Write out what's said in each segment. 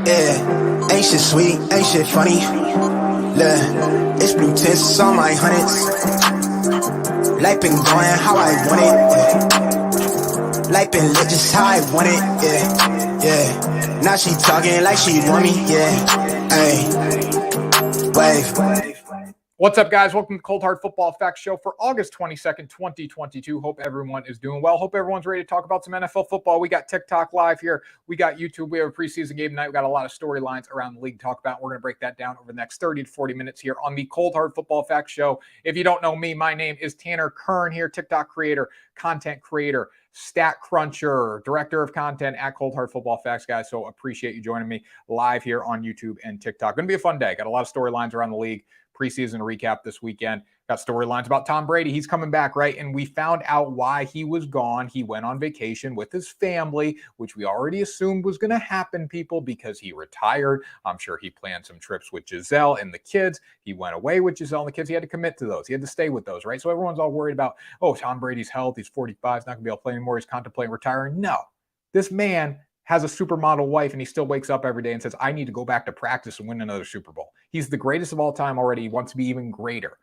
Yeah, ain't shit sweet, ain't shit funny. Look, it's blue tints on my hundreds. Life been going how I want it. Yeah. Life been lit just how I want it. Yeah, yeah. Now she talking like she want me. Yeah, hey, wave. What's up, guys? Welcome to Cold Hard Football Facts Show for August 22nd, 2022. Hope everyone is doing well. Hope everyone's ready to talk about some NFL football. We got TikTok live here. We got YouTube. We have a preseason game tonight. We got a lot of storylines around the league to talk about. We're going to break that down over the next 30 to 40 minutes here on the Cold Hard Football Facts Show. If you don't know me, my name is Tanner Kern here, TikTok creator, content creator, stat cruncher, director of content at Cold Hard Football Facts, guys. So appreciate you joining me live here on YouTube and TikTok. Going to be a fun day. Got a lot of storylines around the league. Preseason recap this weekend. Got storylines about Tom Brady. He's coming back, right? And we found out why he was gone. He went on vacation with his family, which we already assumed was going to happen, people, because he retired. I'm sure he planned some trips with Giselle and the kids. He went away with Giselle and the kids. He had to commit to those. He had to stay with those, right? So everyone's all worried about, oh, Tom Brady's health. He's 45. He's not going to be able to play anymore. He's contemplating retiring. No. This man has a supermodel wife, and he still wakes up every day and says, I need to go back to practice and win another Super Bowl. He's the greatest of all time already. He wants to be even greater.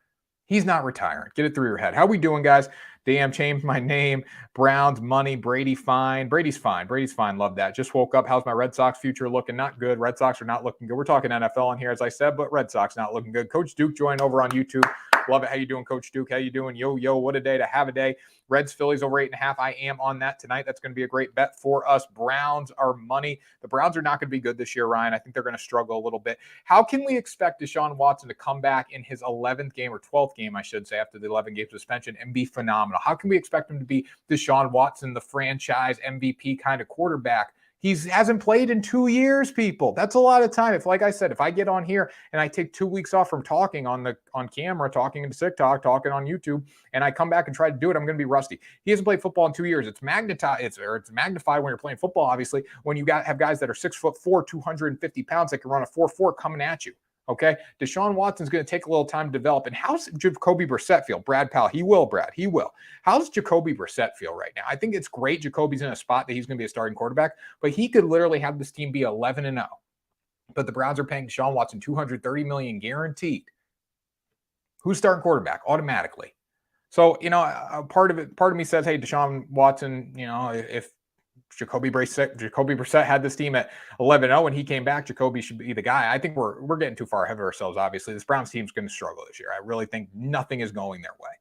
He's not retiring. Get it through your head. How we doing, guys? Damn, changed my name. Browns, money, Brady, fine. Brady's fine. Brady's fine. Love that. Just woke up. How's my Red Sox future looking? Not good. Red Sox are not looking good. We're talking NFL on here, as I said, but Red Sox not looking good. Coach Duke joined over on YouTube. Love it. How you doing, Coach Duke? How you doing? Yo, what a day to have a day. Reds, Phillies over 8.5. I am on that tonight. That's going to be a great bet for us. Browns are money. The Browns are not going to be good this year, Ryan. I think they're going to struggle a little bit. How can we expect Deshaun Watson to come back in his 11th game, or 12th game, I should say, after the 11-game suspension and be phenomenal? How can we expect him to be Deshaun Watson, the franchise MVP kind of quarterback? He hasn't played in 2 years, people. That's a lot of time. If, like I said, if I get on here and I take 2 weeks off from talking on camera, talking into TikTok, talking on YouTube, and I come back and try to do it, I'm going to be rusty. He hasn't played football in 2 years. It's magnified when you're playing football, obviously, when you have guys that are 6'4", 250 pounds that can run a 4.4 coming at you. Okay, Deshaun Watson's going to take a little time to develop. And how's Jacoby Brissett feel? Brad Powell, he will, Brad. He will. How's Jacoby Brissett feel right now? I think it's great. Jacoby's in a spot that he's going to be a starting quarterback, but he could literally have this team be 11-0. But the Browns are paying Deshaun Watson $230 million guaranteed. Who's starting quarterback automatically? So, part of me says, hey, Deshaun Watson, if Jacoby Brissett had this team at 11-0 and he came back, Jacoby should be the guy. I think we're getting too far ahead of ourselves, obviously. This Browns team's going to struggle this year. I really think nothing is going their way.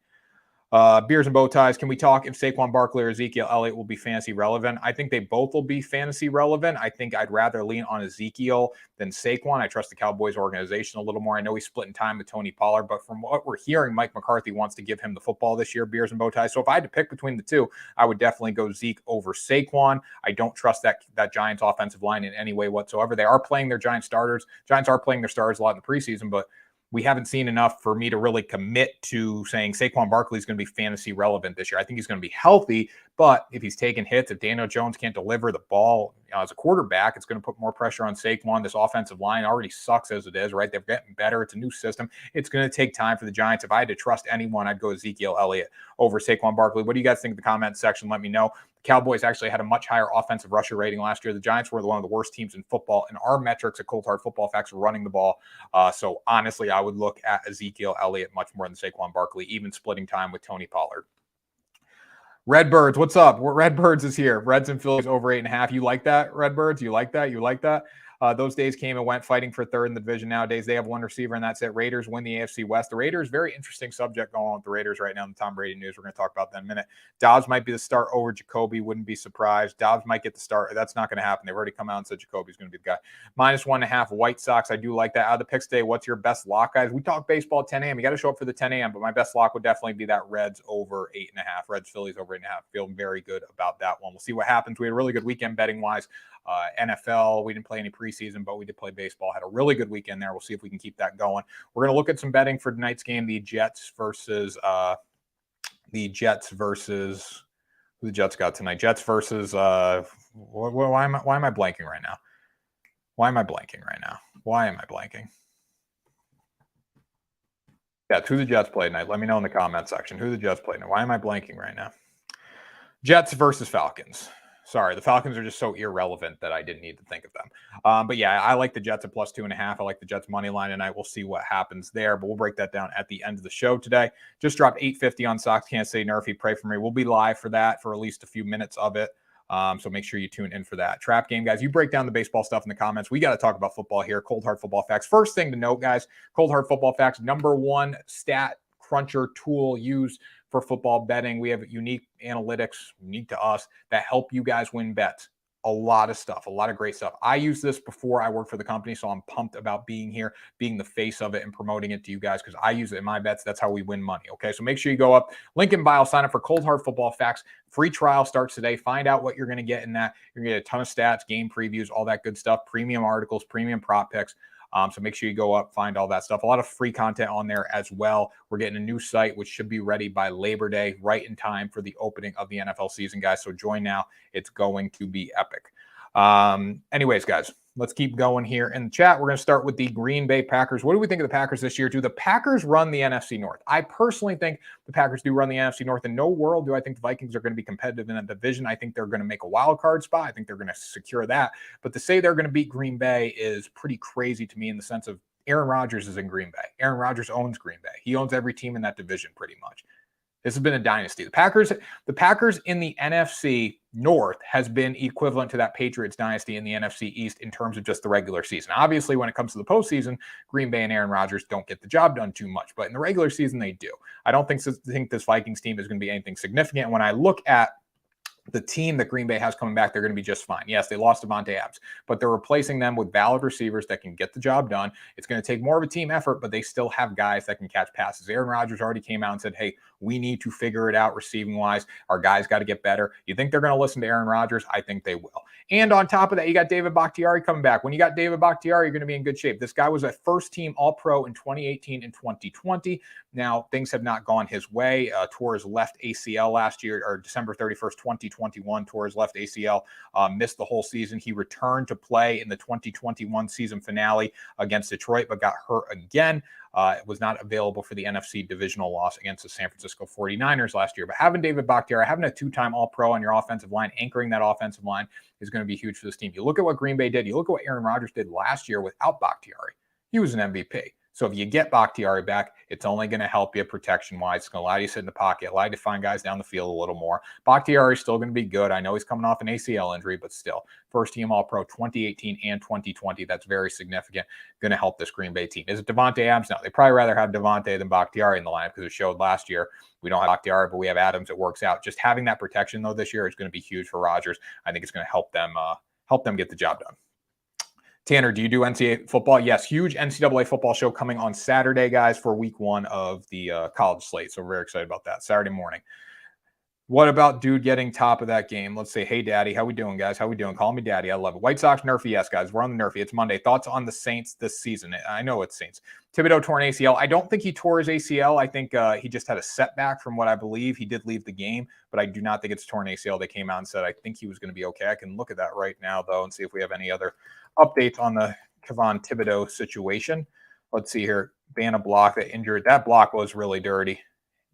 Beers and bow ties. Can we talk if Saquon Barkley or Ezekiel Elliott will be fantasy relevant? I think they both will be fantasy relevant. I think I'd rather lean on Ezekiel than Saquon. I trust the Cowboys organization a little more. I know he's splitting time with Tony Pollard, but from what we're hearing, Mike McCarthy wants to give him the football this year, beers and bow ties. So if I had to pick between the two, I would definitely go Zeke over Saquon. I don't trust that Giants offensive line in any way whatsoever. They are playing their Giants starters. Giants are playing their stars a lot in the preseason, but we haven't seen enough for me to really commit to saying Saquon Barkley is going to be fantasy relevant this year. I think he's going to be healthy, but if he's taking hits, if Daniel Jones can't deliver the ball as a quarterback, it's going to put more pressure on Saquon. This offensive line already sucks as it is, right? They're getting better. It's a new system. It's going to take time for the Giants. If I had to trust anyone, I'd go Ezekiel Elliott over Saquon Barkley. What do you guys think in the comment section? Let me know. The Cowboys actually had a much higher offensive rusher rating last year. The Giants were one of the worst teams in football, and our metrics at Cold Hard Football Facts were running the ball. So honestly, I would look at Ezekiel Elliott much more than Saquon Barkley, even splitting time with Tony Pollard. Redbirds, what's up? Redbirds is here. Reds and Phillies over 8.5. You like that, Redbirds? You like that? You like that? Those days came and went, fighting for third in the division. Nowadays, they have one receiver, and that's it. Raiders win the AFC West. The Raiders, very interesting subject going on with the Raiders right now in the Tom Brady news. We're going to talk about that in a minute. Dobbs might be the start over Jacoby. Wouldn't be surprised. Dobbs might get the start. That's not going to happen. They've already come out and said Jacoby's going to be the guy. -1.5 White Sox. I do like that. Out of the picks today, what's your best lock, guys? We talk baseball at 10 a.m. You got to show up for the 10 a.m., but my best lock would definitely be that Reds over 8.5. Reds, Phillies over 8.5. Feeling very good about that one. We'll see what happens. We had a really good weekend betting-wise. NFL, we didn't play any preseason, but we did play baseball. Had a really good weekend there. We'll see if we can keep that going. We're going to look at some betting for tonight's game, the Jets versus who the Jets got tonight. Jets versus why am I blanking right now? Why am I blanking? Yeah, who the Jets play tonight? Let me know in the comment section. Who the Jets play tonight? Why am I blanking right now? Jets versus Falcons. Sorry, the Falcons are just so irrelevant that I didn't need to think of them. But yeah, I like the Jets at +2.5. I like the Jets money line tonight. We'll see what happens there, but we'll break that down at the end of the show today. Just dropped 850 on Sox Kansas City Nerfy. Pray for me. We'll be live for that for at least a few minutes of it. So make sure you tune in for that. Trap game, guys. You break down the baseball stuff in the comments. We got to talk about football here. Cold Hard Football Facts. First thing to note, guys, Cold Hard Football Facts, #1 stat cruncher tool used for football betting. We have unique analytics, unique to us, that help you guys win bets. A lot of stuff, a lot of great stuff. I used this before I worked for the company, so I'm pumped about being here, being the face of it and promoting it to you guys because I use it in my bets. That's how we win money, okay? So make sure you go up, link in bio, sign up for Cold Hard Football Facts. Free trial starts today. Find out what you're going to get in that. You're going to get a ton of stats, game previews, all that good stuff, premium articles, premium prop picks. So make sure you go up, find all that stuff. A lot of free content on there as well. We're getting a new site, which should be ready by Labor Day, right in time for the opening of the NFL season, guys. So join now. It's going to be epic. Anyways, guys, let's keep going here in the chat. We're going to start with the Green Bay Packers. What do we think of the Packers this year? Do the Packers run the NFC North? I personally think the Packers do run the NFC North. In no world do I think the Vikings are going to be competitive in that division. I think they're going to make a wild card spot. I think they're going to secure that. But to say they're going to beat Green Bay is pretty crazy to me in the sense of Aaron Rodgers is in Green Bay. Aaron Rodgers owns Green Bay. He owns every team in that division pretty much. This has been a dynasty. The Packers in the NFC North has been equivalent to that Patriots dynasty in the NFC East in terms of just the regular season. Obviously, when it comes to the postseason, Green Bay and Aaron Rodgers don't get the job done too much, but in the regular season, they do. I don't think this Vikings team is going to be anything significant. When I look at the team that Green Bay has coming back, they're going to be just fine. Yes, they lost Devontae Adams, but they're replacing them with valid receivers that can get the job done. It's going to take more of a team effort, but they still have guys that can catch passes. Aaron Rodgers already came out and said, hey, we need to figure it out receiving wise. Our guys got to get better. You think they're going to listen to Aaron Rodgers? I think they will. And on top of that, you got David Bakhtiari coming back. When you got David Bakhtiari, you're going to be in good shape. This guy was a first-team All-Pro in 2018 and 2020. Now, things have not gone his way. Tore his left ACL last year, or December 31st, 2021, tore his left ACL, missed the whole season. He returned to play in the 2021 season finale against Detroit, but got hurt again. Was not available for the NFC divisional loss against the San Francisco 49ers last year. But having David Bakhtiari, having a two-time All-Pro on your offensive line, anchoring that offensive line is going to be huge for this team. You look at what Green Bay did. You look at what Aaron Rodgers did last year without Bakhtiari. He was an MVP. So if you get Bakhtiari back, it's only going to help you protection-wise. It's going to allow you to sit in the pocket, allow you to find guys down the field a little more. Bakhtiari is still going to be good. I know he's coming off an ACL injury, but still, first-team All-Pro 2018 and 2020. That's very significant. Going to help this Green Bay team. Is it Devontae Adams? No, they probably rather have Devontae than Bakhtiari in the lineup because it showed last year. We don't have Bakhtiari, but we have Adams. It works out. Just having that protection, though, this year is going to be huge for Rodgers. I think it's going to help them get the job done. Tanner, do you do NCAA football? Yes, huge NCAA football show coming on Saturday, guys, for week 1 of the college slate. So we're very excited about that. Saturday morning. What about dude getting top of that game? Let's say, hey, daddy, how we doing, guys? How we doing? Call me daddy. I love it. White Sox, Nerfy. Yes, guys, we're on the Nerfy. It's Monday. Thoughts on the Saints this season? I know it's Saints. Thibodeau tore an ACL. I don't think he tore his ACL. I think he just had a setback from what I believe. He did leave the game, but I do not think it's torn ACL. They came out and said, I think he was going to be okay. I can look at that right now, though, and see if we have any other updates on the Kevon Thibodeau situation. Let's see here. Ban a block that injured. That block was really dirty.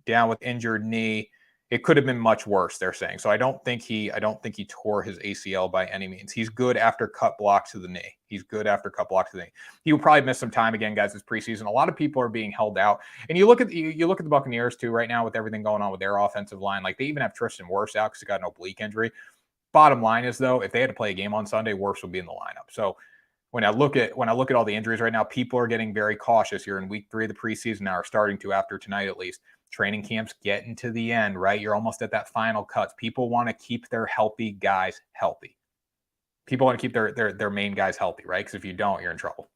Down with injured knee. It could have been much worse, they're saying. So I don't think he tore his ACL by any means. He's good after cut block to the knee. He's good after cut block to the knee. He will probably miss some time again, guys, this preseason. A lot of people are being held out. And you look at the Buccaneers too right now with everything going on with their offensive line. Like they even have Tristan Wirfs out because he got an oblique injury. Bottom line is though, if they had to play a game on Sunday, Wirfs would be in the lineup. So when I look at all the injuries right now, people are getting very cautious here in week 3 of the preseason now, are starting to after tonight at least. Training camps getting to the end, right? You're almost at that final cuts. People want to keep their healthy guys healthy. People want to keep their main guys healthy, right? Because if you don't, you're in trouble.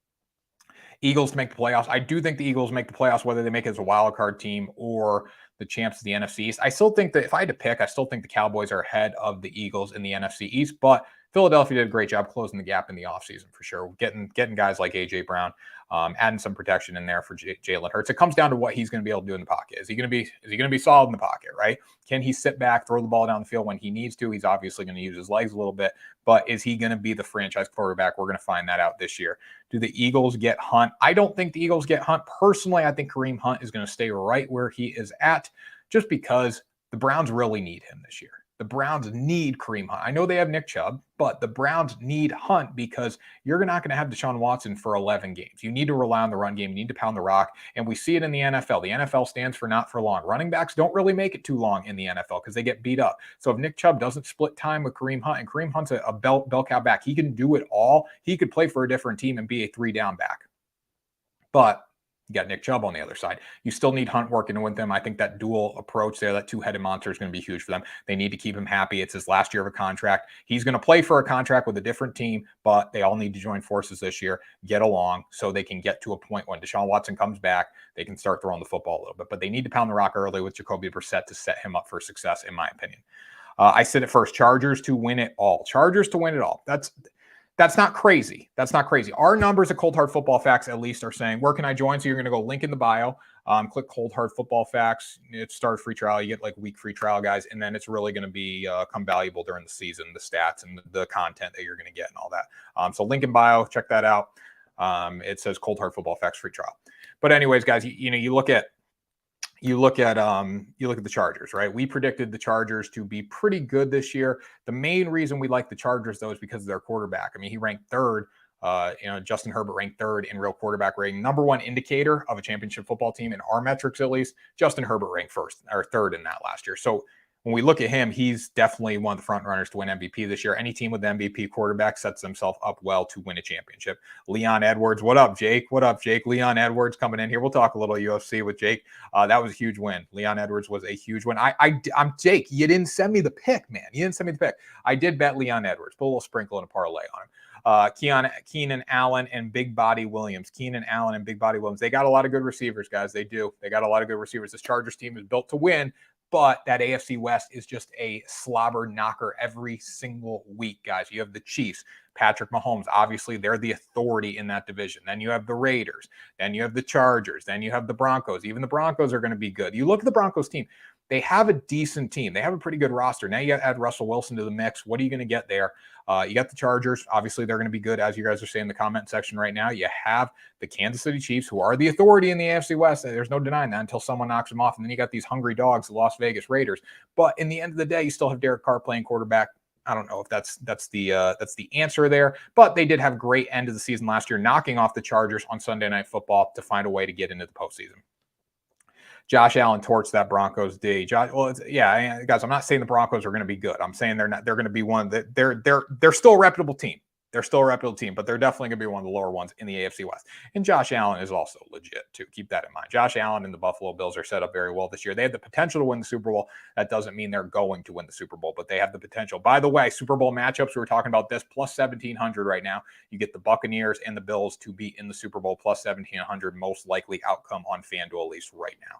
Eagles to make the playoffs. I do think the Eagles make the playoffs, whether they make it as a wild card team or the champs of the NFC East. I still think that if I had to pick, I still think the Cowboys are ahead of the Eagles in the NFC East, but Philadelphia did a great job closing the gap in the offseason for sure. Getting guys like A.J. Brown, adding some protection in there for Jalen Hurts. It comes down to what he's going to be able to do in the pocket. Is he going to be solid in the pocket, right? Can he sit back, throw the ball down the field when he needs to? He's obviously going to use his legs a little bit, but is he going to be the franchise quarterback? We're going to find that out this year. Do the Eagles get Hunt? I don't think the Eagles get Hunt. Personally, I think Kareem Hunt is going to stay right where he is at just because the Browns really need him this year. The Browns need Kareem Hunt. I know they have Nick Chubb, but the Browns need Hunt because you're not going to have Deshaun Watson for 11 games. You need to rely on the run game. You need to pound the rock. And we see it in the NFL. The NFL stands for not for long. Running backs don't really make it too long in the NFL because they get beat up. So if Nick Chubb doesn't split time with Kareem Hunt, and Kareem Hunt's a bell cow back, he can do it all. He could play for a different team and be a 3-down back. But you got Nick Chubb on the other side. You still need Hunt working with them. I think that dual approach there, that two-headed monster is going to be huge for them. They need to keep him happy. It's his last year of a contract. He's going to play for a contract with a different team, but they all need to join forces this year, get along so they can get to a point when Deshaun Watson comes back, they can start throwing the football a little bit. But they need to pound the rock early with Jacoby Brissett to set him up for success, in my opinion. I said it first, Chargers to win it all. Chargers to win it all. That's not crazy. That's not crazy. Our numbers at Cold Hard Football Facts at least are saying, where can I join? So you're going to go link in the bio, click Cold Hard Football Facts. It's start free trial. You get like a week free trial, guys. And then it's really going to be come valuable during the season, the stats and the content that you're going to get and all that. So link in bio, check that out. It says Cold Hard Football Facts free trial. But anyways, guys, you look at the Chargers, right? We predicted the Chargers to be pretty good this year. The main reason we like the Chargers, though, is because of their quarterback. I mean, he ranked third. Justin Herbert ranked third in real quarterback rating. Number one indicator of a championship football team in our metrics, at least. Justin Herbert ranked first or third in that last year. So when we look at him, he's definitely one of the front runners to win MVP this year. Any team with MVP quarterback sets themselves up well to win a championship. Leon Edwards, what up, Jake? What up, Jake? Leon Edwards coming in here. We'll talk a little UFC with Jake. That was a huge win. Leon Edwards was a huge win. I'm Jake. You didn't send me the pick, man. You didn't send me the pick. I did bet Leon Edwards. Put a little sprinkle and a parlay on him. Keenan Allen and Big Body Williams. Keenan Allen and Big Body Williams. They got a lot of good receivers, guys. They do. They got a lot of good receivers. This Chargers team is built to win. But that AFC West is just a slobber knocker every single week, guys. You have the Chiefs, Patrick Mahomes. Obviously, they're the authority in that division. Then you have the Raiders. Then you have the Chargers. Then you have the Broncos. Even the Broncos are going to be good. You look at the Broncos team. They have a decent team. They have a pretty good roster. Now you add Russell Wilson to the mix. What are you going to get there? You got the Chargers. Obviously, they're going to be good, as you guys are saying in the comment section right now. You have the Kansas City Chiefs, who are the authority in the AFC West. There's no denying that until someone knocks them off. And then you got these hungry dogs, the Las Vegas Raiders. But in the end of the day, you still have Derek Carr playing quarterback. I don't know if that's the answer there, but they did have a great end of the season last year, knocking off the Chargers on Sunday Night Football to find a way to get into the postseason. Josh Allen torched that Broncos D. Guys, I'm not saying the Broncos are going to be good. I'm saying they're going to be one that they're still a reputable team. They're still a reputable team, but they're definitely going to be one of the lower ones in the AFC West. And Josh Allen is also legit, too. Keep that in mind. Josh Allen and the Buffalo Bills are set up very well this year. They have the potential to win the Super Bowl. That doesn't mean they're going to win the Super Bowl, but they have the potential. By the way, Super Bowl matchups, we were talking about this, plus 1,700 right now. You get the Buccaneers and the Bills to be in the Super Bowl, plus 1,700, most likely outcome on FanDuel, at least right now.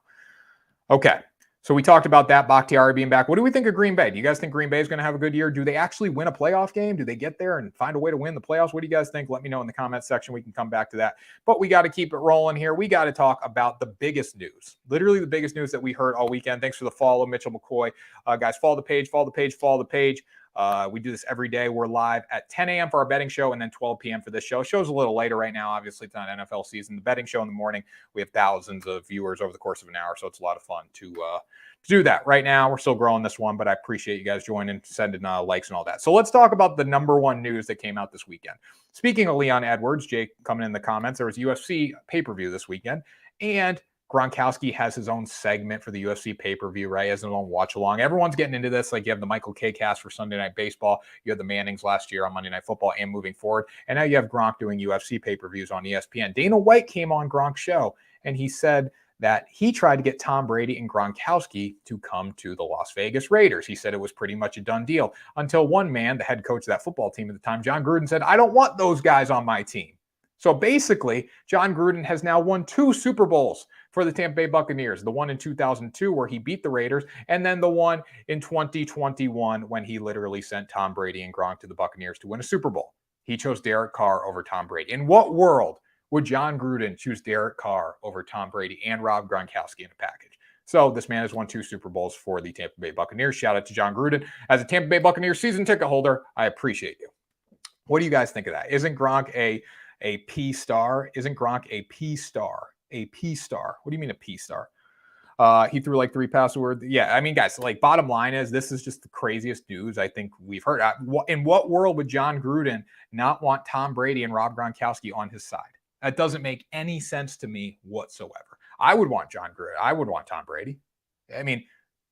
Okay, so we talked about that. Bakhtiari being back. What do we think of Green Bay? Do you guys think Green Bay is going to have a good year? Do they actually win a playoff game? Do they get there and find a way to win the playoffs? What do you guys think? Let me know in the comment section. We can come back to that. But we got to keep it rolling here. We got to talk about the biggest news, literally the biggest news that we heard all weekend. Thanks for the follow, Mitchell McCoy. Guys, follow the page, follow the page, follow the page. We do this every day. We're live at 10 a.m. for our betting show and then 12 p.m. for this show. Show's a little later right now. Obviously, it's not NFL season. The betting show in the morning, we have thousands of viewers over the course of an hour, so it's a lot of fun to do that. Right now, we're still growing this one, but I appreciate you guys joining, sending likes and all that. So let's talk about the number one news that came out this weekend. Speaking of Leon Edwards, Jake coming in the comments, there was UFC pay-per-view this weekend, and Gronkowski has his own segment for the UFC pay-per-view, right? He has his own watch-along. Everyone's getting into this. Like, you have the Michael K cast for Sunday Night Baseball. You had the Mannings last year on Monday Night Football and moving forward. And now you have Gronk doing UFC pay-per-views on ESPN. Dana White came on Gronk's show, and he said that he tried to get Tom Brady and Gronkowski to come to the Las Vegas Raiders. He said it was pretty much a done deal until one man, the head coach of that football team at the time, John Gruden, said, I don't want those guys on my team. So basically, John Gruden has now won 2 Super Bowls for the Tampa Bay Buccaneers, the one in 2002 where he beat the Raiders, and then the one in 2021 when he literally sent Tom Brady and Gronk to the Buccaneers to win a Super Bowl. He chose Derek Carr over Tom Brady. In what world would John Gruden choose Derek Carr over Tom Brady and Rob Gronkowski in a package? So this man has won 2 Super Bowls for the Tampa Bay Buccaneers. Shout out to John Gruden. As a Tampa Bay Buccaneers season ticket holder, I appreciate you. What do you guys think of that? Isn't Gronk a P star? Isn't Gronk a P star? A P star. What do you mean a P star? He threw like 3 passes. Yeah, I mean, guys, like bottom line is this is just the craziest news I think we've heard. In what world would John Gruden not want Tom Brady and Rob Gronkowski on his side? That doesn't make any sense to me whatsoever. I would want John Gruden. I would want Tom Brady. I mean,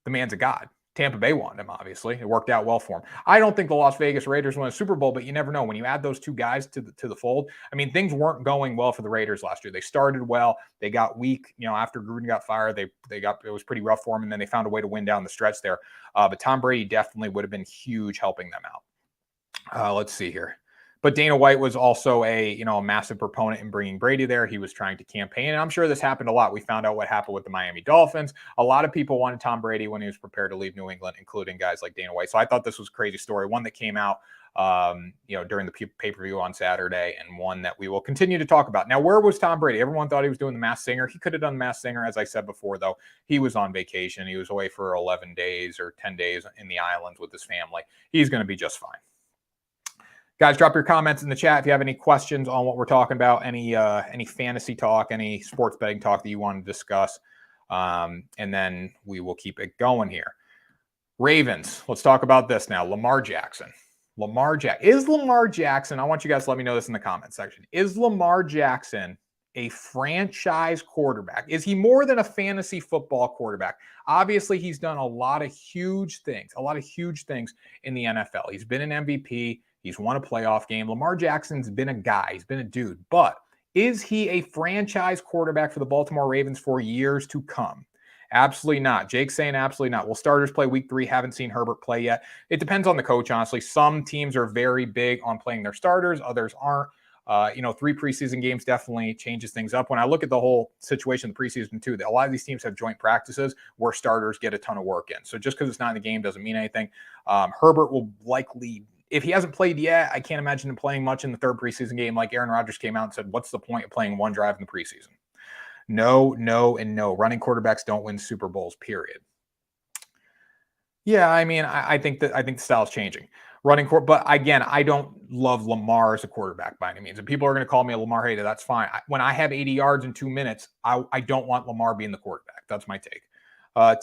the man's a god. Tampa Bay wanted him, obviously. It worked out well for him. I don't think the Las Vegas Raiders won a Super Bowl, but you never know. When you add those two guys to the fold, I mean, things weren't going well for the Raiders last year. They started well. They got weak. After Gruden got fired, it was pretty rough for them, and then they found a way to win down the stretch there. But Tom Brady definitely would have been huge helping them out. Let's see here. But Dana White was also a massive proponent in bringing Brady there. He was trying to campaign. And I'm sure this happened a lot. We found out what happened with the Miami Dolphins. A lot of people wanted Tom Brady when he was prepared to leave New England, including guys like Dana White. So I thought this was a crazy story, one that came out during the pay-per-view on Saturday, and one that we will continue to talk about. Now, where was Tom Brady? Everyone thought he was doing the Masked Singer. He could have done the Masked Singer, as I said before, though. He was on vacation. He was away for 11 days or 10 days in the islands with his family. He's going to be just fine. Guys, drop your comments in the chat if you have any questions on what we're talking about, any fantasy talk, any sports betting talk that you want to discuss, and then we will keep it going here. Ravens, let's talk about this now. Lamar Jackson. Is Lamar Jackson, I want you guys to let me know this in the comment section. Is Lamar Jackson a franchise quarterback? Is he more than a fantasy football quarterback? Obviously, he's done a lot of huge things in the NFL. He's been an MVP. He's won a playoff game. Lamar Jackson's been a guy. He's been a dude. But is he a franchise quarterback for the Baltimore Ravens for years to come? Absolutely not. Jake's saying absolutely not. Will starters play week 3? Haven't seen Herbert play yet. It depends on the coach, honestly. Some teams are very big on playing their starters. Others aren't. 3 preseason games definitely changes things up. When I look at the whole situation in the preseason too, a lot of these teams have joint practices where starters get a ton of work in. So just because it's not in the game doesn't mean anything. Herbert will likely, if he hasn't played yet, I can't imagine him playing much in the 3rd preseason game. Like Aaron Rodgers came out and said, what's the point of playing one drive in the preseason? No, and no. Running quarterbacks don't win Super Bowls, period. Yeah, I mean, I think the style is changing. But again, I don't love Lamar as a quarterback by any means. And people are going to call me a Lamar hater. That's fine. When I have 80 yards in 2 minutes, I don't want Lamar being the quarterback. That's my take.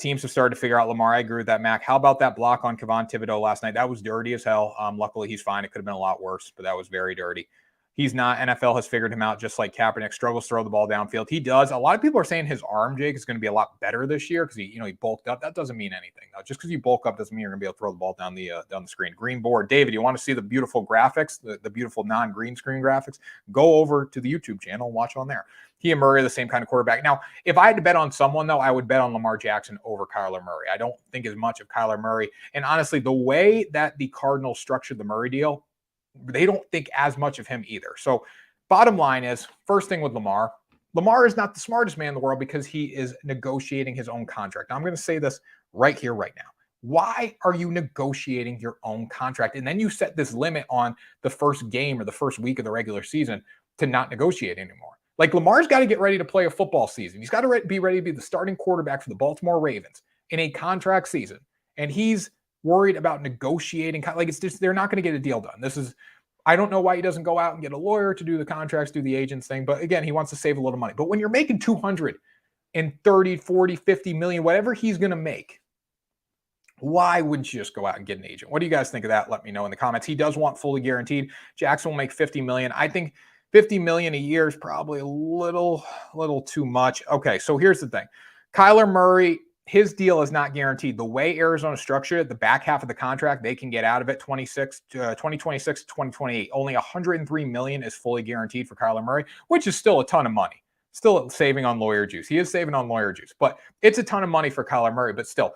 Teams have started to figure out Lamar. I agree with that, Mac. How about that block on Kayvon Thibodeau last night? That was dirty as hell. Luckily, he's fine. It could have been a lot worse, but that was very dirty. He's not. NFL has figured him out, just like Kaepernick struggles to throw the ball downfield. He does. A lot of people are saying his arm, Jake, is going to be a lot better this year because he bulked up. That doesn't mean anything. Though. Just because you bulk up doesn't mean you're going to be able to throw the ball down the screen. Green board. David, you want to see the beautiful graphics, the beautiful non-green screen graphics? Go over to the YouTube channel and watch on there. He and Murray are the same kind of quarterback. Now, if I had to bet on someone, though, I would bet on Lamar Jackson over Kyler Murray. I don't think as much of Kyler Murray. And honestly, the way that the Cardinals structured the Murray deal, they don't think as much of him either. So bottom line is, first thing with Lamar is not the smartest man in the world because he is negotiating his own contract. Now, I'm going to say this right here, right now. Why are you negotiating your own contract? And then you set this limit on the first game or the first week of the regular season to not negotiate anymore. Like, Lamar's got to get ready to play a football season. He's got to be ready to be the starting quarterback for the Baltimore Ravens in a contract season. And he's worried about negotiating. Like, it's just, they're not going to get a deal done. I don't know why he doesn't go out and get a lawyer to do the contracts, do the agents thing. But again, he wants to save a little money. But when you're making 230, 40, 50 million, whatever he's going to make, why wouldn't you just go out and get an agent? What do you guys think of that? Let me know in the comments. He does want fully guaranteed. Jackson will make 50 million. I think 50 million a year is probably a little too much. Okay, so here's the thing. Kyler Murray, his deal is not guaranteed. The way Arizona structured it, the back half of the contract, they can get out of it 2026 to 2028. Only 103 million is fully guaranteed for Kyler Murray, which is still a ton of money. Still saving on lawyer juice. He is saving on lawyer juice, but it's a ton of money for Kyler Murray. But still,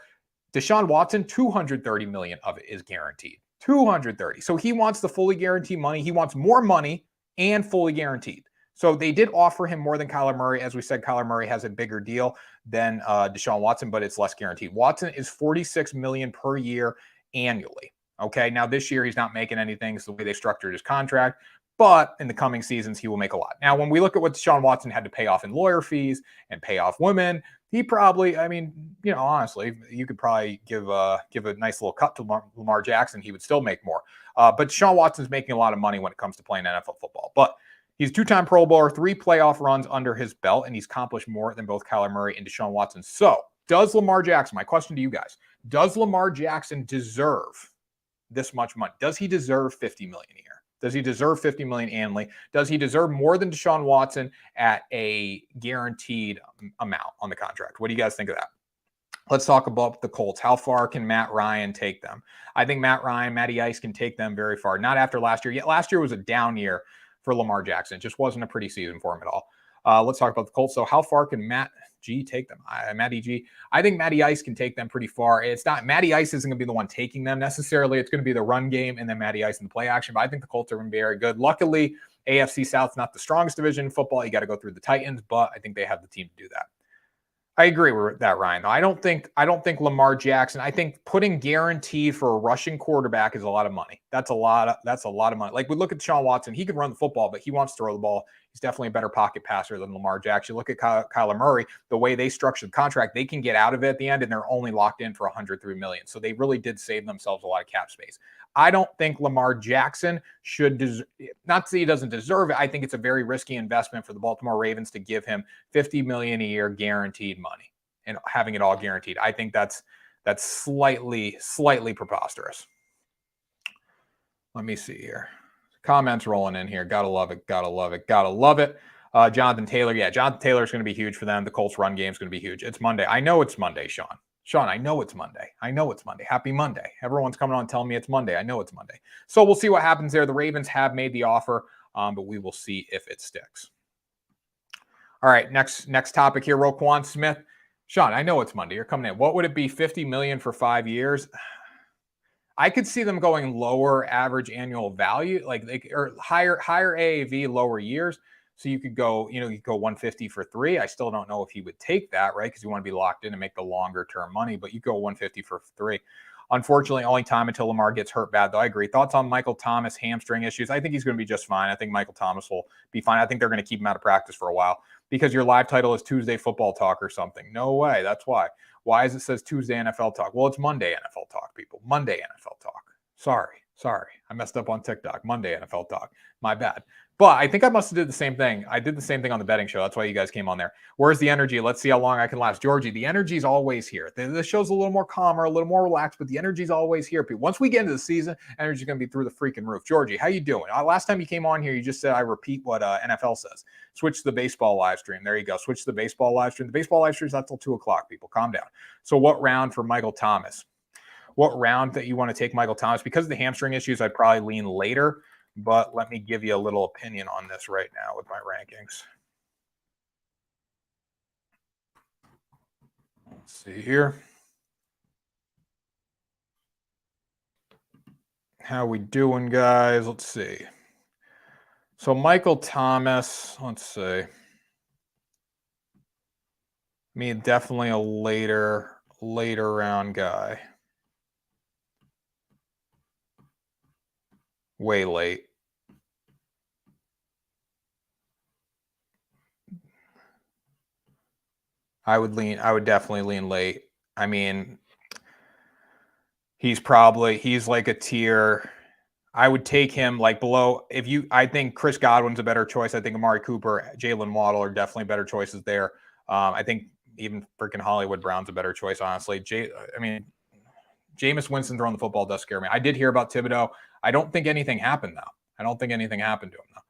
Deshaun Watson, 230 million of it is guaranteed. 230. So he wants the fully guaranteed money. He wants more money and fully guaranteed. So they did offer him more than Kyler Murray. As we said, Kyler Murray has a bigger deal than Deshaun Watson, but it's less guaranteed. Watson is 46 million per year annually. Okay, now this year he's not making anything. It's the way they structured his contract, but in the coming seasons he will make a lot. Now, when we look at what Deshaun Watson had to pay off in lawyer fees and pay off women, he probably, I mean, honestly, you could probably give a nice little cut to Lamar Jackson. He would still make more. But Deshaun Watson's making a lot of money when it comes to playing NFL football. But he's 2-time Pro Bowler, 3 playoff runs under his belt, and he's accomplished more than both Kyler Murray and Deshaun Watson. So Does Lamar Jackson, my question to you guys, does Lamar Jackson deserve this much money? Does he deserve $50 million a year? Does he deserve $50 million annually? Does he deserve more than Deshaun Watson at a guaranteed amount on the contract? What do you guys think of that? Let's talk about the Colts. How far can Matt Ryan take them? I think Matty Ice can take them very far. Not after last year. Yet last year was a down year for Lamar Jackson. It just wasn't a pretty season for him at all. Let's talk about the Colts. So how far can Matt G take them? Matty G. I think Matty Ice can take them pretty far. It's not, Matty Ice isn't going to be the one taking them necessarily. It's going to be the run game and then Matty Ice in the play action. But I think the Colts are going to be very good. Luckily, AFC South's not the strongest division in football. You got to go through the Titans, but I think they have the team to do that. I agree with that, Ryan. I don't think Lamar Jackson. I think putting guaranteed for a rushing quarterback is a lot of money. That's a lot of money. Like we look at Deshaun Watson, he can run the football, but he wants to throw the ball. He's definitely a better pocket passer than Lamar Jackson. You look at Kyler Murray, the way they structured the contract, they can get out of it at the end, and they're only locked in for $103 million. So they really did save themselves a lot of cap space. I don't think Lamar Jackson should not to say he doesn't deserve it. I think it's a very risky investment for the Baltimore Ravens to give him $50 million a year guaranteed money and having it all guaranteed. I think that's slightly preposterous. Let me see here. Comments rolling in here. Gotta love it. Gotta love it. Gotta love it. Jonathan Taylor. Yeah, Jonathan Taylor is going to be huge for them. The Colts run game is going to be huge. It's Monday. I know it's Monday, Sean. Sean, I know it's Monday. I know it's Monday. Happy Monday. Everyone's coming on telling me it's Monday. I know it's Monday. So we'll see what happens there. The Ravens have made the offer, but we will see if it sticks. All right, next topic here, Roquan Smith. Sean, I know it's Monday. You're coming in. What would it be, $50 million for 5 years? I could see them going lower average annual value, or higher AAV, lower years. So you could go, you could go 150 for 3. I still don't know if he would take that, right? Because you want to be locked in and make the longer term money, but you go 150 for 3. Unfortunately, only time until Lamar gets hurt bad, though. I agree. Thoughts on Michael Thomas hamstring issues? I think he's going to be just fine. I think Michael Thomas will be fine. I think they're going to keep him out of practice for a while because your live title is Tuesday Football Talk or something. No way. That's why. Why is it says Tuesday NFL Talk? Well, it's Monday NFL Talk, people. Monday NFL Talk. Sorry. I messed up on TikTok. Monday NFL Talk. My bad. But I think I must have did the same thing. I did the same thing on the betting show. That's why you guys came on there. Where's the energy? Let's see how long I can last. Georgie, the energy's always here. The show's a little more calmer, a little more relaxed, but the energy's always here. Once we get into the season, energy's going to be through the freaking roof. Georgie, how you doing? Last time you came on here, you just said I repeat what NFL says. Switch to the baseball live stream. There you go. Switch to the baseball live stream. The baseball live stream's not till 2 o'clock, people. Calm down. So what round for Michael Thomas? What round that you want to take Michael Thomas? Because of the hamstring issues, I'd probably lean later. But let me give you a little opinion on this right now with my rankings. Let's see here. How we doing, guys? Let's see. So Michael Thomas, let's see. I mean, definitely a later round guy. Way late. I would definitely lean late. I mean, he's like a tier. I would take him like below. I think Chris Godwin's a better choice. I think Amari Cooper, Jalen Waddle are definitely better choices there. I think even freaking Hollywood Brown's a better choice, honestly. Jameis Winston throwing the football does scare me. I did hear about Thibodeau. I don't think anything happened, though. I don't think anything happened to him, though.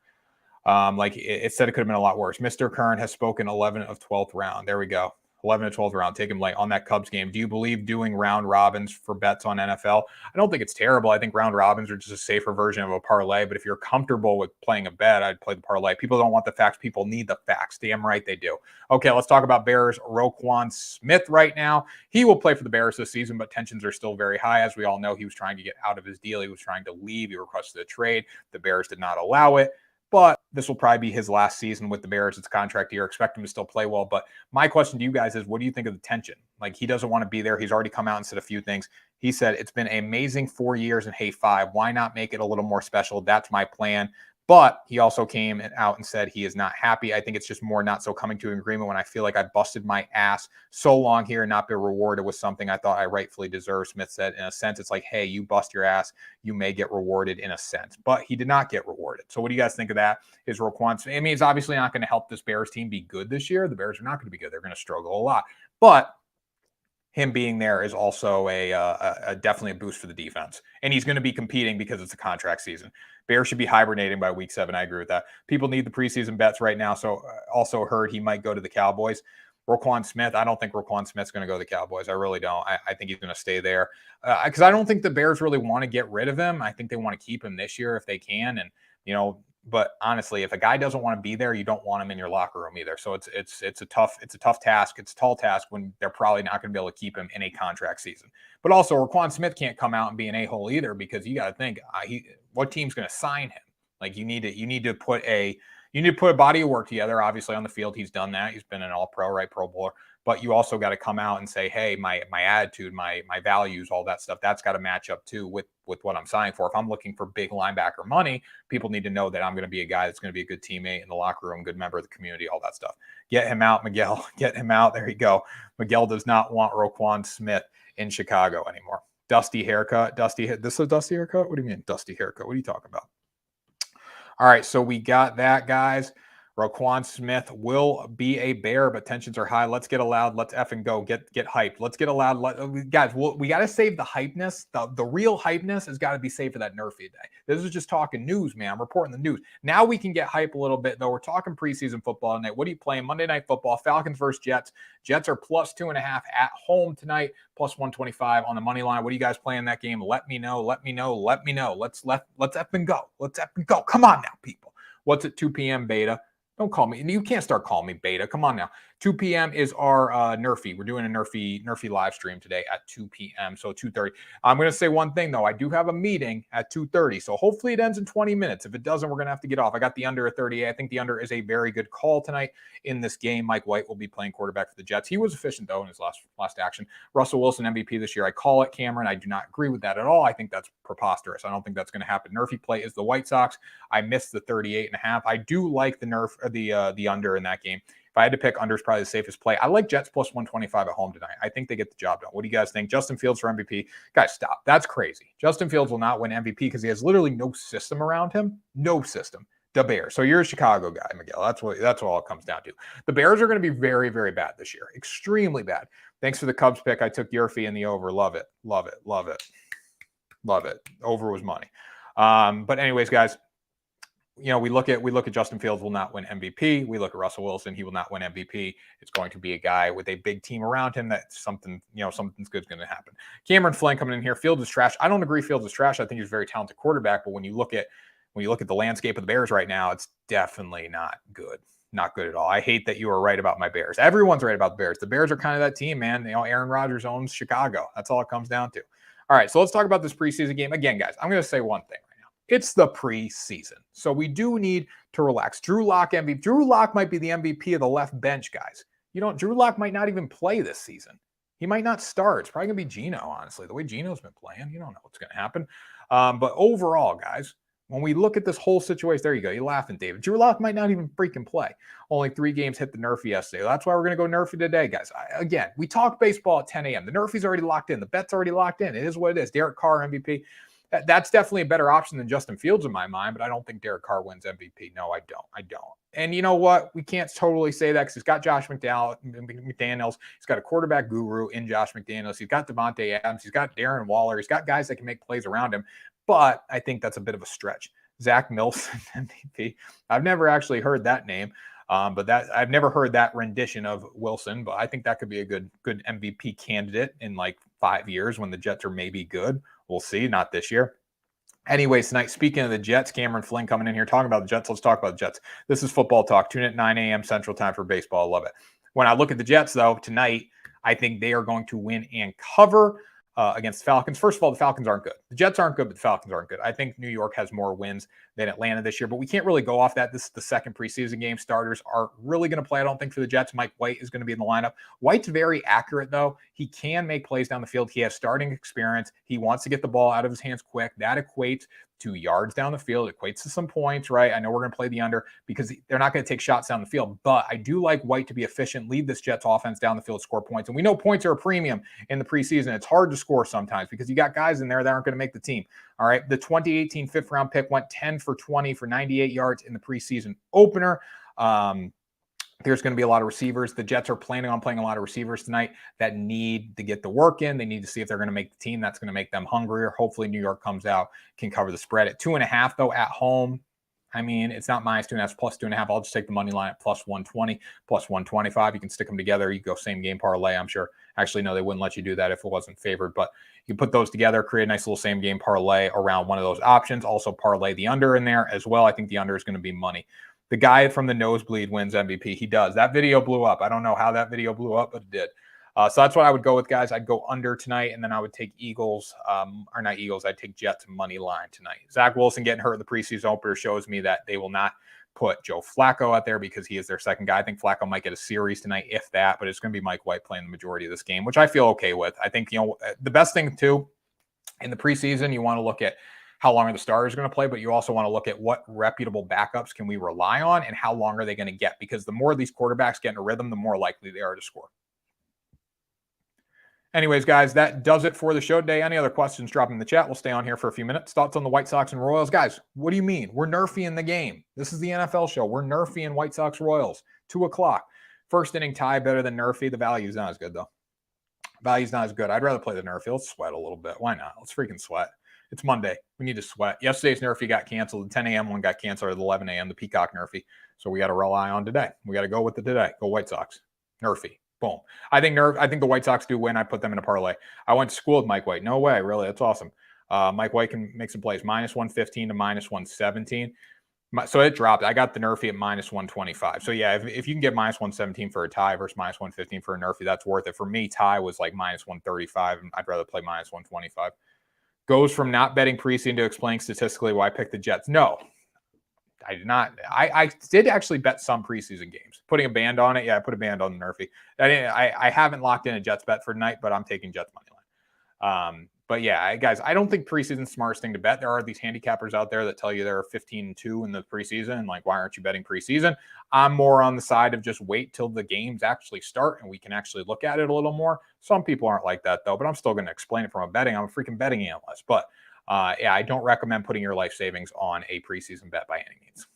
It said it could have been a lot worse. Mr. Kern has spoken 11 of 12th round. There we go. 11 of 12th round. Take him late on that Cubs game. Do you believe doing round robins for bets on NFL? I don't think it's terrible. I think round robins are just a safer version of a parlay. But if you're comfortable with playing a bet, I'd play the parlay. People don't want the facts. People need the facts. Damn right they do. Okay, let's talk about Bears. Roquan Smith right now. He will play for the Bears this season, but tensions are still very high. As we all know, he was trying to get out of his deal. He was trying to leave. He requested a trade. The Bears did not allow it. But this will probably be his last season with the Bears. It's contract year. Expect him to still play well. But my question to you guys is, what do you think of the tension? Like, he doesn't want to be there. He's already come out and said a few things. He said, it's been an amazing 4 years and hey, 5. Why not make it a little more special? That's my plan. But he also came out and said he is not happy. I think it's just more not so coming to an agreement when I feel like I busted my ass so long here and not been rewarded with something I thought I rightfully deserved. Smith said, in a sense, it's like, hey, you bust your ass, you may get rewarded in a sense. But he did not get rewarded. So what do you guys think of that? Is Roquan? I mean, it's obviously not going to help this Bears team be good this year. The Bears are not going to be good. They're going to struggle a lot. But him being there is also a definitely a boost for the defense. And he's going to be competing because it's a contract season. Bears should be hibernating by week 7. I agree with that. People need the preseason bets right now. So also heard he might go to the Cowboys. Roquan Smith, I don't think Roquan Smith's going to go to the Cowboys. I really don't. I think he's going to stay there because I don't think the Bears really want to get rid of him. I think they want to keep him this year if they can. And, but honestly, if a guy doesn't want to be there, you don't want him in your locker room either. So it's a tough task. It's a tall task when they're probably not going to be able to keep him in a contract season. But also, Roquan Smith can't come out and be an a-hole either because you got to think what team's going to sign him. Like you need to put a body of work together. Obviously, on the field, he's done that. He's been an All-Pro, right, Pro Bowler. But you also got to come out and say, hey, my attitude, my values, all that stuff, that's got to match up too with what I'm signing for. If I'm looking for big linebacker money, people need to know that I'm going to be a guy that's going to be a good teammate in the locker room, good member of the community, all that stuff. Get him out, Miguel. Get him out. There you go. Miguel does not want Roquan Smith in Chicago anymore. Dusty haircut. This is a dusty haircut? What do you mean dusty haircut? What are you talking about? All right, so we got that, guys. Roquan Smith will be a Bear, but tensions are high. Let's get allowed. Let's effing go. Get hyped. Let's get allowed. Guys, we got to save the hypeness. The real hypeness has got to be saved for that Nerfy day. This is just talking news, man. I'm reporting the news. Now we can get hype a little bit, though. We're talking preseason football tonight. What are you playing? Monday Night Football. Falcons versus Jets. Jets are plus 2.5 at home tonight, plus 125 on the money line. What are you guys playing that game? Let me know. Let's effing go. Let's effing go. Come on now, people. What's at 2 p.m. beta? Don't call me. You can't start calling me beta. Come on now. 2 p.m. is our Nerfy. We're doing a Nerfy live stream today at 2 p.m. So 2:30. I'm going to say one thing, though. I do have a meeting at 2:30. So hopefully it ends in 20 minutes. If it doesn't, we're going to have to get off. I got the under at 38. I think the under is a very good call tonight in this game. Mike White will be playing quarterback for the Jets. He was efficient, though, in his last action. Russell Wilson MVP this year. I call it, Cameron. I do not agree with that at all. I think that's preposterous. I don't think that's going to happen. Nerfy play is the White Sox. I missed the 38.5. I do like the under in that game. If I had to pick, under is probably the safest play. I like Jets plus 125 at home tonight. I think they get the job done. What do you guys think? Justin Fields for MVP. Guys, stop. That's crazy. Justin Fields will not win MVP because he has literally no system around him. No system. The Bears. So you're a Chicago guy, Miguel. That's what all it comes down to. The Bears are going to be very, very bad this year. Extremely bad. Thanks for the Cubs pick. I took Yerfy in the over. Love it. Love it. Love it. Love it. Over was money. But anyways, guys, we look at Justin Fields will not win MVP. We look at Russell Wilson. He will not win MVP. It's going to be a guy with a big team around him that something's good is going to happen. Cameron Flynn coming in here. Fields is trash. I don't agree Fields is trash. I think he's a very talented quarterback. But when you look at the landscape of the Bears right now, it's definitely not good. Not good at all. I hate that you are right about my Bears. Everyone's right about the Bears. The Bears are kind of that team, man. Aaron Rodgers owns Chicago. That's all it comes down to. All right, so let's talk about this preseason game. Again, guys, I'm going to say one thing. It's the preseason. So we do need to relax. Drew Lock MVP. Drew Lock might be the MVP of the left bench, guys. Drew Lock might not even play this season. He might not start. It's probably going to be Geno, honestly. The way Geno's been playing, you don't know what's going to happen. But overall, guys, when we look at this whole situation, there you go. You're laughing, David. Drew Lock might not even freaking play. Only 3 games hit the Nerfy yesterday. That's why we're going to go Nerfy today, guys. Again, we talk baseball at 10 a.m. The Nerfy's already locked in. The bet's already locked in. It is what it is. Derek Carr, MVP. That's definitely a better option than Justin Fields in my mind, but I don't think Derek Carr wins MVP. No, I don't. And you know what? We can't totally say that because he's got Josh McDaniels. He's got a quarterback guru in Josh McDaniels. He's got Devontae Adams. He's got Darren Waller. He's got guys that can make plays around him, but I think that's a bit of a stretch. Zach Milson, MVP. I've never actually heard that name, but I've never heard that rendition of Wilson, but I think that could be a good MVP candidate in like 5 years when the Jets are maybe good. We'll see. Not this year. Anyways, tonight, speaking of the Jets, Cameron Flynn coming in here talking about the Jets. Let's talk about the Jets. This is Football Talk. Tune in at 9 a.m. Central Time for baseball. I love it. When I look at the Jets, though, tonight, I think they are going to win and cover against the Falcons. First of all, the Falcons aren't good. The Jets aren't good, but the Falcons aren't good. I think New York has more wins than Atlanta this year, but we can't really go off that. This is the second preseason game. Starters aren't really going to play, I don't think, for the Jets. Mike White is going to be in the lineup. White's very accurate, though. He can make plays down the field. He has starting experience. He wants to get the ball out of his hands quick. That equates to yards down the field. It equates to some points, right? I know we're going to play the under because they're not going to take shots down the field, but I do like White to be efficient, lead this Jets offense down the field, score points. And we know points are a premium in the preseason. It's hard to score sometimes because you got guys in there that aren't going to make the team. All right. The 2018 fifth round pick went 10 for 20 for 98 yards in the preseason opener. There's going to be a lot of receivers. The Jets are planning on playing a lot of receivers tonight that need to get the work in. They need to see if they're going to make the team. That's going to make them hungrier. Hopefully New York comes out, can cover the spread at 2.5 though at home. I mean, it's not -2.5, it's +2.5. I'll just take the money line at +120, +125. You can stick them together. You go same game parlay. I'm sure. Actually, no, they wouldn't let you do that if it wasn't favored. But you put those together, create a nice little same game parlay around one of those options. Also parlay the under in there as well. I think the under is going to be money. The guy from the nosebleed wins MVP. He does. That video blew up. I don't know how that video blew up, but it did. So that's what I would go with, guys. I'd go under tonight, and then I would take Eagles, or not Eagles. I'd take Jets money line tonight. Zach Wilson getting hurt in the preseason opener shows me that they will not put Joe Flacco out there because he is their second guy. I think Flacco might get a series tonight, if that, but it's going to be Mike White playing the majority of this game, which I feel okay with. I think, the best thing, too, in the preseason, you want to look at how long are the starters going to play, but you also want to look at what reputable backups can we rely on and how long are they going to get, because the more these quarterbacks get in a rhythm, the more likely they are to score. Anyways, guys, that does it for the show today. Any other questions, drop in the chat. We'll stay on here for a few minutes. Thoughts on the White Sox and Royals? Guys, what do you mean? We're nerfing the game. This is the NFL show. We're nerfing White Sox Royals. 2 o'clock. First inning tie better than nerfy. The value's not as good, though. Value's not as good. I'd rather play the nerfy. Let's sweat a little bit. Why not? Let's freaking sweat. It's Monday. We need to sweat. Yesterday's nerfy got canceled. The 10 a.m. one got canceled, or the 11 a.m., the Peacock nerfy. So we got to rely on today. We got to go with it today. Go White Sox. Nerfy. Boom. I think the White Sox do win. I put them in a parlay. I went to school with Mike White. No way, really. That's awesome. Mike White can make some plays. -115 to -117. So it dropped. I got the nerfy at -125. So yeah, if you can get -117 for a tie versus -115 for a nerfy, that's worth it. For me, tie was like -135, and I'd rather play -125. Goes from not betting preseason to explaining statistically why I picked the Jets. No, I did not. I did actually bet some preseason games. Putting a band on it, yeah, I put a band on the nerfy. I haven't locked in a Jets bet for tonight, but I'm taking Jets money line. But yeah, guys, I don't think preseason's the smartest thing to bet. There are these handicappers out there that tell you they're 15-2 in the preseason. And like, why aren't you betting preseason? I'm more on the side of just wait till the games actually start and we can actually look at it a little more. Some people aren't like that, though, but I'm still going to explain it from a betting. I'm a freaking betting analyst. But yeah, I don't recommend putting your life savings on a preseason bet by any means.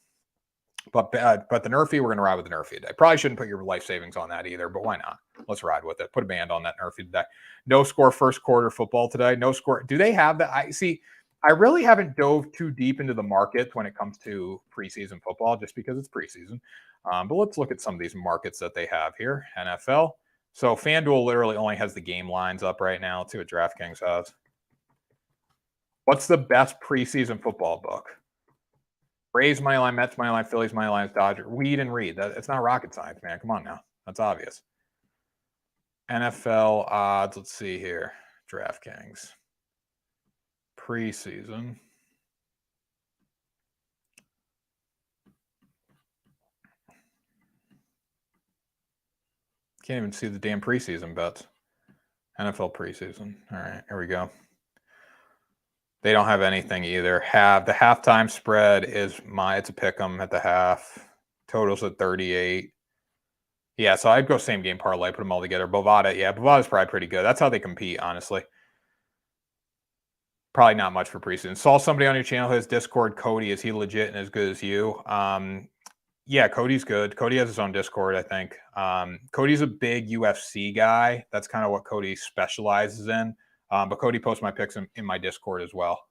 But the nerfy, we're going to ride with the nerfy today. Probably shouldn't put your life savings on that either, but why not? Let's ride with it. Put a band on that nerfy today. No score first quarter football today. No score. Do they have that? I really haven't dove too deep into the markets when it comes to preseason football, just because it's preseason. But let's look at some of these markets that they have here. NFL. So FanDuel literally only has the game lines up right now. Let's see what DraftKings has. What's the best preseason football book? Braves money line, Mets money line, Phillies money line, Dodgers. Weed and read. It's not rocket science, man. Come on now. That's obvious. NFL odds. Let's see here. DraftKings. Preseason. Can't even see the damn preseason bets. NFL preseason. All right, here we go. They don't have anything either. The halftime spread is it's a pick 'em at the half. Totals at 38. Yeah, so I'd go same game parlay, put them all together. Bovada, yeah, Bovada's probably pretty good. That's how they compete, honestly. Probably not much for preseason. Saw somebody on your channel who has Discord. Cody, is he legit and as good as you? Yeah, Cody's good. Cody has his own Discord, I think. Cody's a big UFC guy. That's kind of what Cody specializes in. But Cody posts my picks in my Discord as well,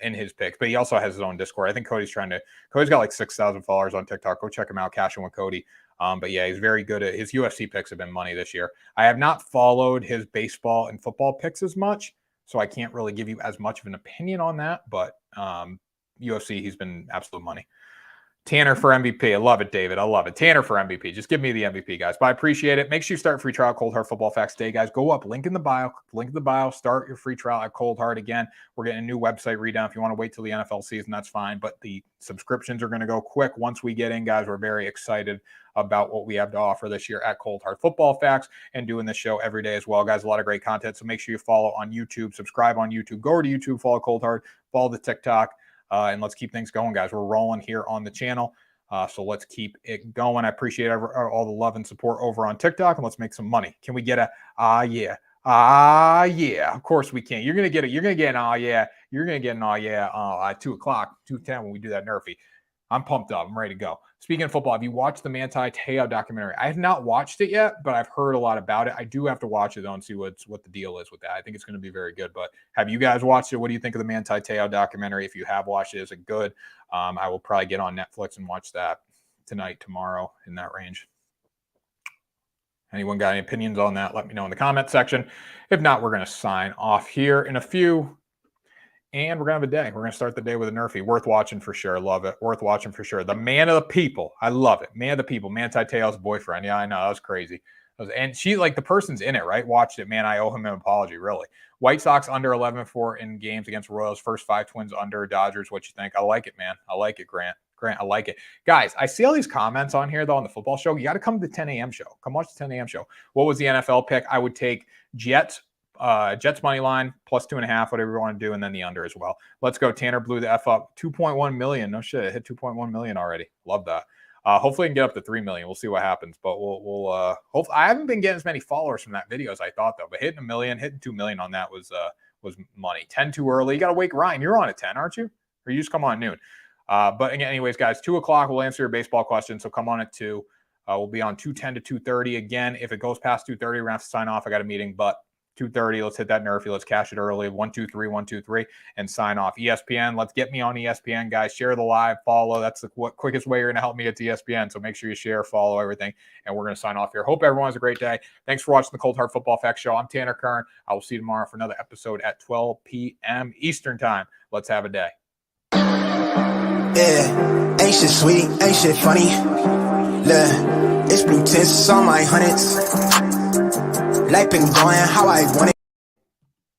in his picks. But he also has his own Discord. I think Cody's got like 6,000 followers on TikTok. Go check him out, Cashing with Cody. But yeah, he's very good at his UFC picks have been money this year. I have not followed his baseball and football picks as much, so I can't really give you as much of an opinion on that. But UFC, he's been absolute money. Tanner for MVP. I love it, David. I love it. Tanner for MVP. Just give me the MVP, guys. But I appreciate it. Make sure you start free trial Cold Hard Football Facts today, guys. Go up. Link in the bio. Link in the bio. Start your free trial at Cold Hard. Again, we're getting a new website redown. If you want to wait till the NFL season, that's fine. But the subscriptions are going to go quick once we get in, guys. We're very excited about what we have to offer this year at Cold Hard Football Facts and doing this show every day as well, guys. A lot of great content. So make sure you follow on YouTube. Subscribe on YouTube. Go over to YouTube. Follow Cold Hard. Follow the TikTok. And let's keep things going, guys. We're rolling here on the channel. So let's keep it going. I appreciate all the love and support over on TikTok, and let's make some money. Can we get a yeah? Yeah, of course we can. You're gonna get it. You're gonna get an yeah. You're gonna get an yeah at 2 o'clock, 2:10 when we do that nerfy. I'm pumped up. I'm ready to go. Speaking of football, have you watched the Manti Te'o documentary? I have not watched it yet, but I've heard a lot about it. I do have to watch it though and see what the deal is with that. I think it's going to be very good. But have you guys watched it? What do you think of the Manti Te'o documentary? If you have watched it, is it good? I will probably get on Netflix and watch that tonight, tomorrow, in that range. Anyone got any opinions on that? Let me know in the comment section. If not, we're going to sign off here in a few. And we're going to have a day. We're going to start the day with a Nerfy. Worth watching for sure. Love it. Worth watching for sure. The man of the people. I love it. Man of the people. Manti Te'o's boyfriend. Yeah, I know. That was crazy. And she, like, the person's in it, right? Watched it. Man, I owe him an apology, really. White Sox under 11-4 in games against Royals. First 5 Twins under. Dodgers, what you think? I like it, man. I like it, Grant. I like it. Guys, I see all these comments on here, though, on the football show. You got to come to the 10 a.m. show. Come watch the 10 a.m. show. What was the NFL pick? I would take Jets money line plus 2.5, whatever you want to do, and then the under as well. Let's go. Tanner blew the F up. 2.1 million. No shit. It hit 2.1 million already. Love that. Hopefully I can get up to 3 million. We'll see what happens, but we'll hope. I haven't been getting as many followers from that video as I thought, though, but hitting 1 million, hitting 2 million on that was money. 10 too early. You got to wake Ryan. You're on at 10, aren't you? Or you just come on at noon? But again, anyways, guys, 2 o'clock, we'll answer your baseball questions. So come on at 2. We'll be on 2:10 to 2:30. Again, if it goes past 2:30, we're going to have to sign off. I got a meeting, but 2:30, let's hit that Nerfy. Let's cash it early. 1, 2, 3, 1, 2, 3, and sign off. ESPN, let's get me on ESPN, guys. Share the live, follow. That's the quickest way you're going to help me get to ESPN. So make sure you share, follow everything, and we're going to sign off here. Hope everyone has a great day. Thanks for watching the Cold Hard Football Facts Show. I'm Tanner Kern. I will see you tomorrow for another episode at 12 p.m. Eastern Time. Let's have a day. Yeah, ain't shit sweet, ain't shit funny. Look, it's blue tints on my hundreds. Life been going how I want it.